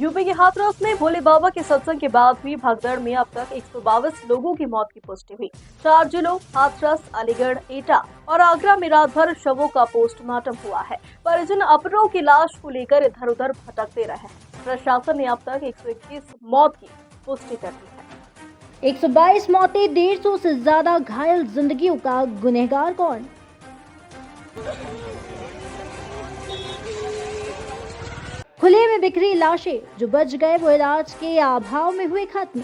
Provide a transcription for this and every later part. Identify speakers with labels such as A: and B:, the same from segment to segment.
A: UP के हाथरस में भोले बाबा के सत्संग के बाद हुई भगदड़ में अब तक 122 लोगों की मौत की पुष्टि हुई। 4 जिलों हाथरस, अलीगढ़, एटा और आगरा में रात भर शवों का पोस्टमार्टम हुआ है। परिजन अपनों की लाश को लेकर इधर उधर भटकते रहे हैं। प्रशासन ने अब तक 121 मौत की पुष्टि कर दी है।
B: 122 मौतें, 150 से ज्यादा घायल, जिंदगियों का गुनहगार कौन? खुले में बिखरी लाशें, जो बच गए वो इलाज के अभाव में हुए खत्म।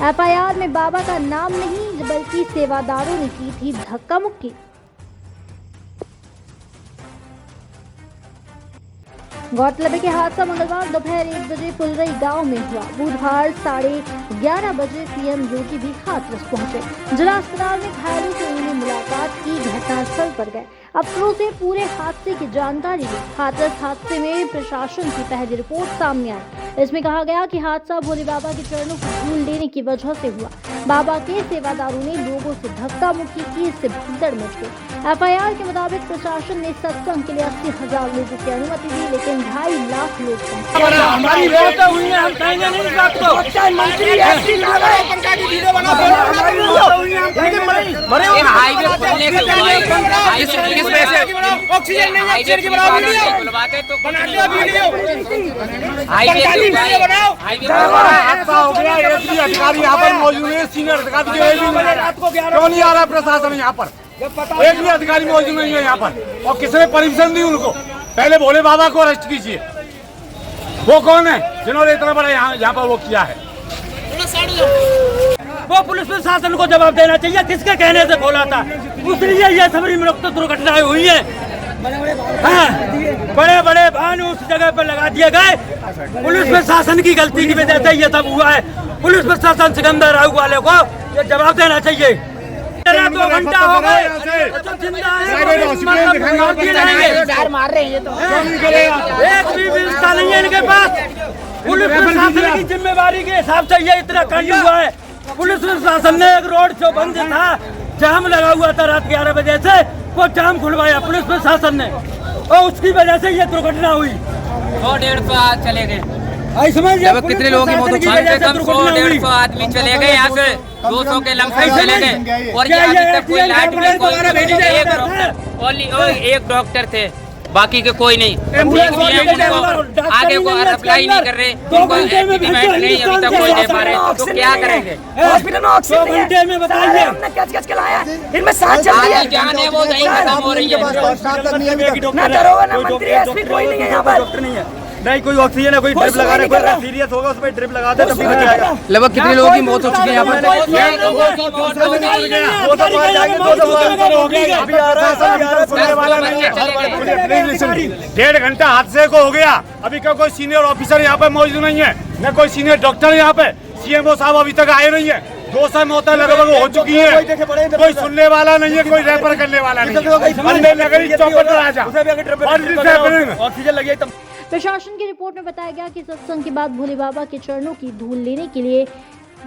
B: एफआईआर में बाबा का नाम नहीं बल्कि सेवादारों ने की थी धक्का मुक्की। गौरतलब है कि हादसा मंगलवार दोपहर 1 बजे फुलरई गांव में हुआ। बुधवार 11:30 बजे सीएम योगी भी हाथरस पहुंचे। जिला अस्पताल में घायलों से उन्होंने मुलाकात की, घटनास्थल पर गए, अफसरों से पूरे हादसे की जानकारी ली। हाथरस हादसे में प्रशासन की पहली रिपोर्ट सामने आई। इसमें कहा गया कि हादसा भोले बाबा के चरणों को धूल लेने की वजह से हुआ। बाबा के सेवादारों ने लोगों से धक्का मुक्की की, इससे भगदड़ मच गई। एफआईआर के मुताबिक प्रशासन ने सत्संग के लिए 80,000 लोगों की अनुमति दी, लेकिन 2.5 लाख लोग
C: हमारी व्यवस्था हुई है, हम कहेंगे नहीं इस बात को।
D: हाईवे खोलने के
C: ऑक्सीजन नहीं है, की बनाओ वीडियो, बना दिया वीडियो,
E: हादसा हो गया। एसपी अधिकारी यहाँ पर मौजूद है, सीनियर अधिकारी क्यों नहीं आ रहा प्रशासन यहाँ पर? एक भी अधिकारी मौजूद नहीं है यहाँ पर, और किसने परमिशन दी उनको? पहले भोले बाबा को अरेस्ट कीजिए। वो कौन है जिन्होंने इतना बड़ा यहाँ पर वो किया है?
C: वो पुलिस प्रशासन को जवाब देना चाहिए, किसके कहने से खोला था? इसलिए ये सभी दुर्घटनाएं हुई है। हाँ, बड़े बड़े वाहन उस जगह पर लगा दिए गए। पुलिस प्रशासन की गलती की वजह से ये सब हुआ है। पुलिस प्रशासन सिकंदर राव वाले को ये जवाब देना चाहिए। 2 घंटा हो गए,
D: मार रहे हैं, ये तो
C: एक भी व्यवस्था नहीं है इनके पास। पुलिस प्रशासन की जिम्मेवारी के हिसाब से ये इतना कांड हुआ है। पुलिस प्रशासन ने एक रोड जो बंद था, जाम लगा हुआ था रात 11 बजे से, वो जाम खुलवाया पुलिस प्रशासन ने, और उसकी वजह से ये दुर्घटना हुई।
D: 100-150 चले गए।
C: कितने लोगों की मौत?
D: 100-150 आदमी चले गए यहाँ से, 200 के लमसम चले गए। और यहाँ अभी तक कोई लाइट नहीं, एक डॉक्टर थे, बाकी के कोई नहीं। आगे को अप्लाई नहीं कर रहे, उनको एग्रीमेंट नहीं अभी तक कोई दे पा रहे, तो क्या करेंगे?
C: हॉस्पिटल में ऑक्सीजन घंटे में बताइए,
D: हमने कच के लाया, इनमें सांस चल रही है, जाने वो नहीं खत्म हो रही है।
C: ना दरोगा ना मंत्री, एसपी कोई नहीं है यहाँ पर, डॉक्टर नहीं है, नहीं कोई ऑक्सीजन है, कोई ड्रिप लगा रहे, कोई सीरियस होगा उस पर ड्रिप लगा दे, तभी बच जाएगा।
D: लगभग कितने लोगों की मौत हो चुकी है यहाँ पर?
E: 1.5 घंटा हादसे को हो गया, अभी का कोई सीनियर ऑफिसर यहाँ पे मौजूद नहीं है, न कोई सीनियर डॉक्टर यहाँ पे। सीएमओ साहब अभी तक आए नहीं है। 200 मौतें लगभग हो चुकी है, कोई सुनने वाला नहीं है, कोई रेफर करने वाला नहीं है।
C: ऑक्सीजन लगी तब।
B: प्रशासन की रिपोर्ट में बताया गया कि सत्संग के बाद भोले बाबा के चरणों की धूल लेने के लिए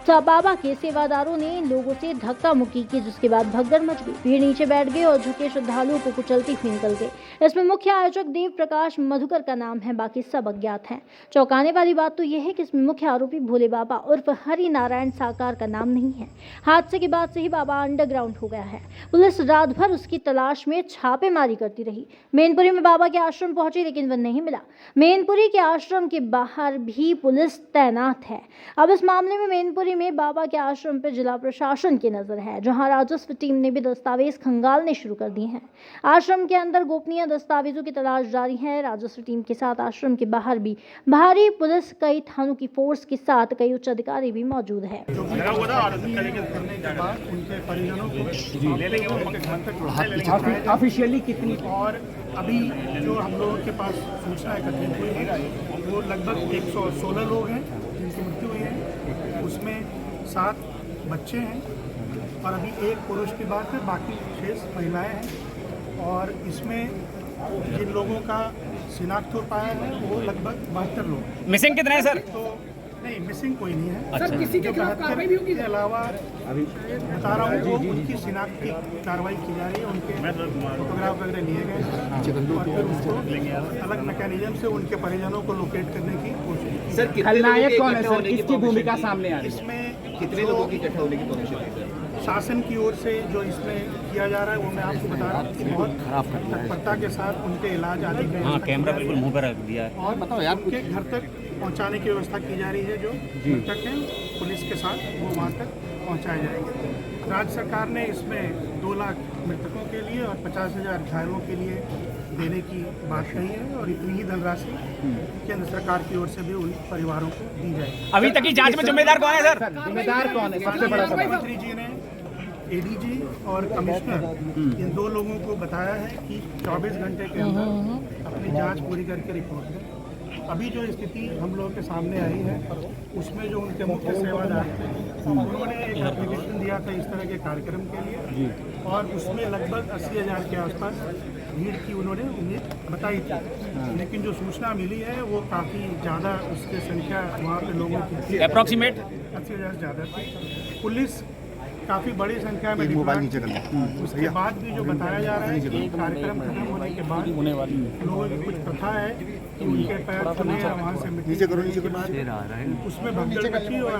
B: बाबा के सेवादारों ने लोगों से धक्का मुक्की की, जिसके बाद भगदड़ मच गई। भीड़ नीचे बैठ गए और झुके श्रद्धालुओं को कुचलती हुई निकल गए। इसमें मुख्य आयोजक देव प्रकाश मधुकर का नाम है, बाकी सब अज्ञात हैं। चौंकाने वाली बात तो यह है कि इसमें मुख्य आरोपी भोले बाबा उर्फ हरि नारायण साकार का नाम नहीं है। हादसे के बाद से ही बाबा अंडरग्राउंड हो गया है। पुलिस रात भर उसकी तलाश में छापेमारी करती रही। मैनपुरी में बाबा के आश्रम पहुंची, लेकिन वह नहीं मिला। मैनपुरी के आश्रम के बाहर भी पुलिस तैनात है। अब इस मामले में मैनपुरी में बाबा के आश्रम पर जिला प्रशासन की नजर है, जहां राजस्व टीम ने भी दस्तावेज खंगालने शुरू कर दिए हैं। आश्रम के अंदर गोपनीय दस्तावेजों की तलाश जारी है। राजस्व टीम के साथ आश्रम के बाहर भी भारी पुलिस, कई थानों की फोर्स के साथ कई उच्च अधिकारी भी मौजूद है।
F: ऑफिशियली कितनी, और अभी जो हम लोगों के पास सूचना एकत्रित हुई है वो लगभग 116 लोग हैं जिनकी मृत्यु हुई है। उसमें 7 बच्चे हैं और अभी 1 पुरुष के बाद फिर बाकी 6 महिलाएं हैं। और इसमें जिन लोगों का शिनाख्त हो पाया है वो लगभग 72 लोग।
C: मिसिंग कितने हैं सर?
F: तो नहीं, मिसिंग कोई नहीं है। सर, किसी के खिलाफ कार्रवाई भी होगी? इसके अलावा बता रहा हूँ वो उनकी शिनाख्त की कार्रवाई की जा रही है, उनके फोटोग्राफ वगैरह लिए गए और फिर उसको अलग मैकेनिज्म से उनके परिजनों को लोकेट करने की कोशिश।
G: सर, खलनायक कौन है सर? किसकी भूमिका सामने आ रही है?
F: इसमें
G: कितने लोगों की इकट्ठा होने की कोशिश है?
F: शासन की ओर से जो इसमें किया जा रहा है वो मैं आपको बता रहा हूँ कि बहुत तत्परता के साथ उनके इलाज आदि की व्यवस्था कैमरा बिल्कुल मुंह पर रख दिया है और बताओ यार उनके घर तक पहुंचाने की व्यवस्था की जा रही है। जो मृतक हैं पुलिस के साथ वो वहाँ तक पहुंचाए जाएंगे। राज्य सरकार ने इसमें 2 लाख मृतकों के लिए और 50,000 घायलों के लिए देने की बात कही है और इतनी ही धनराशि केंद्र सरकार की ओर से भी उन परिवारों को दी जाएगी।
G: अभी तक की जांच में जिम्मेदार कौन है सर? जिम्मेदार कौन है? सबसे बड़ा सवाल।
F: मुख्यमंत्री जी ने एडीजी और कमिश्नर इन 2 लोगों को बताया है कि 24 घंटे के अंदर अपनी जांच पूरी करके रिपोर्ट दें। अभी जो स्थिति हम लोगों के सामने आई है उसमें जो उनके मुख्य सेवादार थे उन्होंने एक एप्लीकेशन दिया था इस तरह के कार्यक्रम के लिए और उसमें लगभग 80,000 के आसपास भीड़ की उन्होंने उम्मीद बताई थी, लेकिन जो सूचना मिली है वो काफ़ी ज़्यादा उसकी संख्या वहाँ पे लोगों की
G: अप्रॉक्सीमेट
F: 80,000 ज़्यादा थी। पुलिस काफ़ी बड़ी संख्या में उसके बाद भी जो बताया जा रहा है कि कार्यक्रम खत्म होने के बाद लोगों की कुछ प्रथा है कि उनके पैर खुले या वहाँ से मिट्टी के बाद उसमें भगदड़ मची और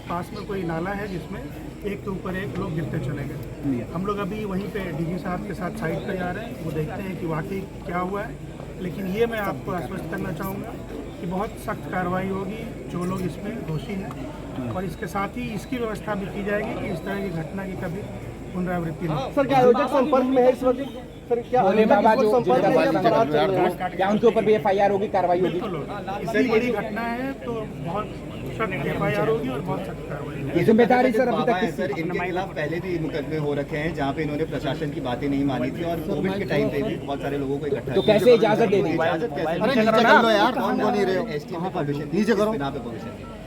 F: पास में कोई नाला है जिसमें एक के ऊपर एक लोग गिरते चले गए। हम लोग अभी वहीं पे डीजी साहब के साथ साइड पे जा रहे हैं, वो देखते हैं कि वाकई क्या हुआ है। लेकिन ये मैं आपको आश्वस्त करना चाहूँगा कि बहुत सख्त कार्रवाई होगी जो लोग इसमें दोषी हैं और इसके साथ ही इसकी व्यवस्था भी की जाएगी कि इस तरह की घटना की कभी पुनरावृत्ति नहीं।
H: सर, क्या आयोजक संपर्क में है इस वक्त? सर, क्या
G: भोले बाबा जो
H: संपर्क में है?
G: क्या उनके ऊपर भी FIR होगी, कार्रवाई होगी?
F: इतनी बड़ी घटना है तो बहुत सख्त FIR होगी और बहुत सख्त कार्रवाई होगी।
G: जिम्मेदारी सर अभी तक
I: सर इनके खिलाफ पहले भी मुकदमे हो रखे हैं जहां पे इन्होंने प्रशासन की बातें नहीं मानी थी और कोविड के टाइम पे भी बहुत सारे लोगों को इकट्ठा
G: तो कैसे इजाजत दे दी?
I: इजाजत कैसे?
H: अरे नीचे कर लो यार, कौन बोल नहीं रहे हो?
I: STM में परमिशन
H: नीचे करो।
I: बिना पे परमिशन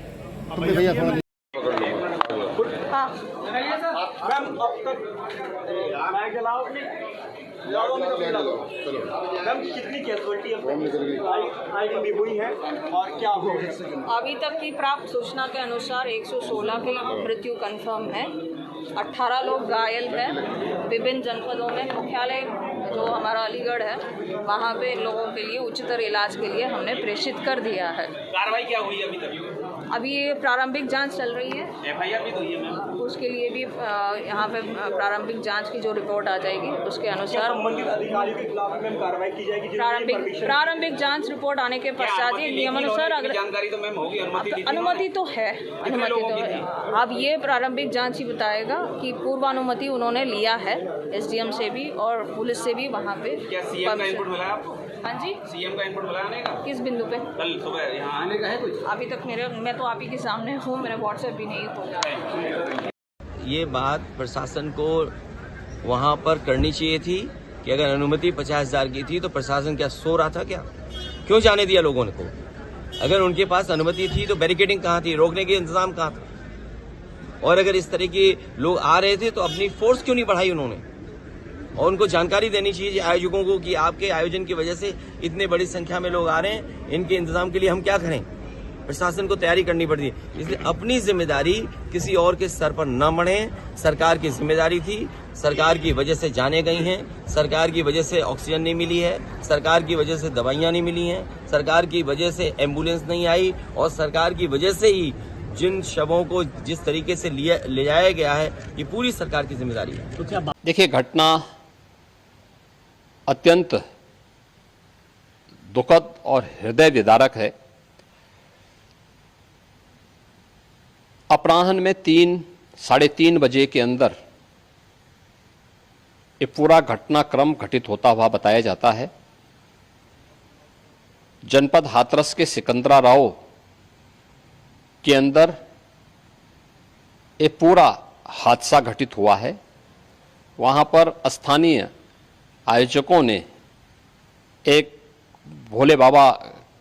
H: तुम भैया थोड़ा
J: कितनी कैजुअलिटी आई हुई है और क्या
K: अभी तक की प्राप्त सूचना के अनुसार 116 की मृत्यु कंफर्म है, 18 लोग घायल हैं। विभिन्न जनपदों में मुख्यालय जो हमारा अलीगढ़ है वहाँ पे इन लोगों के लिए उच्चतर इलाज के लिए हमने प्रेषित कर दिया है।
J: कार्रवाई क्या हुई अभी तक?
K: अभी ये प्रारंभिक जांच चल रही है,
J: FIR भी तो हुई है मैम।
K: उसके लिए भी यहाँ पे प्रारंभिक जांच की जो रिपोर्ट आ जाएगी उसके अनुसार
J: संबंधित अधिकारी के खिलाफ मैम कार्रवाई की जाएगी।
K: प्रारंभिक जांच रिपोर्ट आने के पश्चात ही नियमानुसार अगर
J: जानकारी तो मैम होगी,
K: अनुमति तो है, अनुमति तो है। अब ये प्रारंभिक जांच ही बताएगा कि पूर्वानुमति उन्होंने लिया है SDM से भी और पुलिस से भी वहाँ पे।
J: क्या CM का इनपुट मिला है आपको?
K: हाँ जी,
J: CM का इनपुट मिला आने का?
K: किस बिंदु पे?
J: कल सुबह यहाँ आने का है कुछ?
K: अभी तक मैं तो आप ही के सामने हूँ, मेरा WhatsApp भी नहीं खोला।
L: ये बात प्रशासन को वहाँ पर करनी चाहिए थी कि अगर अनुमति 50,000 की थी तो प्रशासन क्या सो रहा था क्या? क्यों जाने दिया लोगों को? अगर उनके पास अनुमति थी तो बैरिकेडिंग कहाँ थी, रोकने के इंतजाम कहाँ था? और अगर इस तरह के लोग आ रहे थे तो अपनी फोर्स क्यों नहीं बढ़ाई उन्होंने? और उनको जानकारी देनी चाहिए आयोजकों को कि आपके आयोजन की वजह से इतने बड़ी संख्या में लोग आ रहे हैं, इनके इंतजाम के लिए हम क्या करें? प्रशासन को तैयारी करनी पड़ती है। इसलिए अपनी जिम्मेदारी किसी और के सर पर न मढ़े। सरकार की जिम्मेदारी थी, सरकार की वजह से जाने गई हैं, सरकार की वजह से ऑक्सीजन नहीं मिली है, सरकार की वजह से दवाइयां नहीं मिली हैं, सरकार की वजह से एम्बुलेंस नहीं आई और सरकार की वजह से ही जिन शवों को जिस तरीके से ले जाया गया है, ये पूरी सरकार की जिम्मेदारी है।
M: देखिए, घटना अत्यंत दुखद और हृदय विदारक है। अपराह्न में 3-3:30 बजे के अंदर ये पूरा घटनाक्रम घटित होता हुआ बताया जाता है। जनपद हाथरस के सिकंदराराव के अंदर ये पूरा हादसा घटित हुआ है। वहाँ पर स्थानीय आयोजकों ने एक भोले बाबा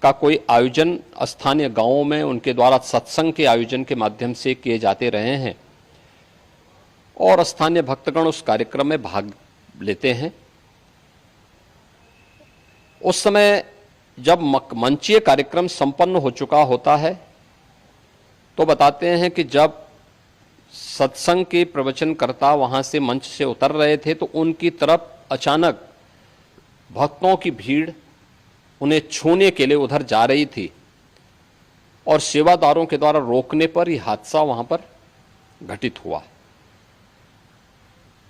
M: का कोई आयोजन स्थानीय गांवों में उनके द्वारा सत्संग के आयोजन के माध्यम से किए जाते रहे हैं और स्थानीय भक्तगण उस कार्यक्रम में भाग लेते हैं। उस समय जब मंचीय कार्यक्रम संपन्न हो चुका होता है तो बताते हैं कि जब सत्संग के प्रवचनकर्ता वहां से मंच से उतर रहे थे तो उनकी तरफ अचानक भक्तों की भीड़ उन्हें छूने के लिए उधर जा रही थी और सेवादारों के द्वारा रोकने पर यह हादसा वहां पर घटित हुआ।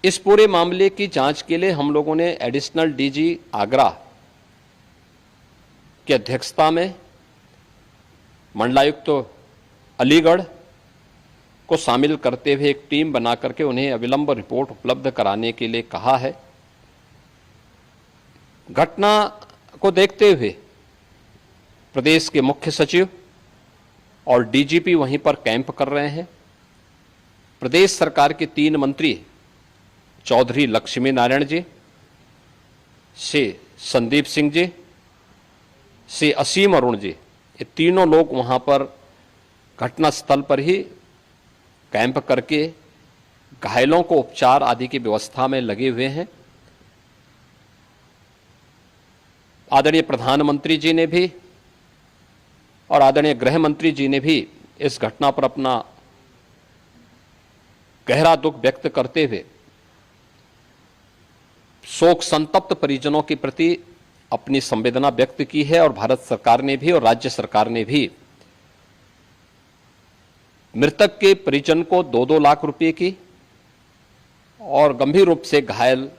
M: इस पूरे मामले की जांच के लिए हम लोगों ने एडिशनल डीजी आगरा की अध्यक्षता में मंडलायुक्त अलीगढ़ को शामिल करते हुए एक टीम बना करके उन्हें अविलंब रिपोर्ट उपलब्ध कराने के लिए कहा है। घटना को देखते हुए प्रदेश के मुख्य सचिव और डीजीपी वहीं पर कैंप कर रहे हैं। प्रदेश सरकार के 3 मंत्री चौधरी लक्ष्मी नारायण जी, श्री संदीप सिंह जी, श्री असीम अरुण जी, ये तीनों लोग वहां पर घटनास्थल पर ही कैंप करके घायलों को उपचार आदि की व्यवस्था में लगे हुए हैं। आदरणीय प्रधानमंत्री जी ने भी और आदरणीय गृह मंत्री जी ने भी इस घटना पर अपना गहरा दुख व्यक्त करते हुए शोक संतप्त परिजनों के प्रति अपनी संवेदना व्यक्त की है और भारत सरकार ने भी और राज्य सरकार ने भी मृतक के परिजन को 2-2 लाख रुपए की और गंभीर रूप से घायल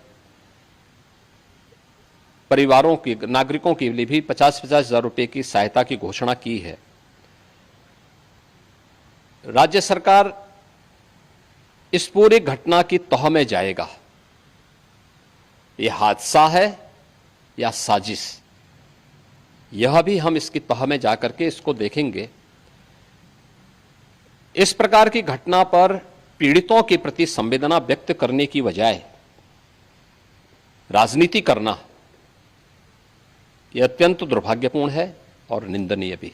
M: परिवारों की नागरिकों के लिए भी 50-50 हजार रुपए की सहायता की घोषणा की है। राज्य सरकार इस पूरी घटना की तह में जाएगा। यह हादसा है या साजिश, यह भी हम इसकी तह में जाकर के इसको देखेंगे। इस प्रकार की घटना पर पीड़ितों के प्रति संवेदना व्यक्त करने की बजाय राजनीति करना यह अत्यंत दुर्भाग्यपूर्ण है और निंदनीय भी।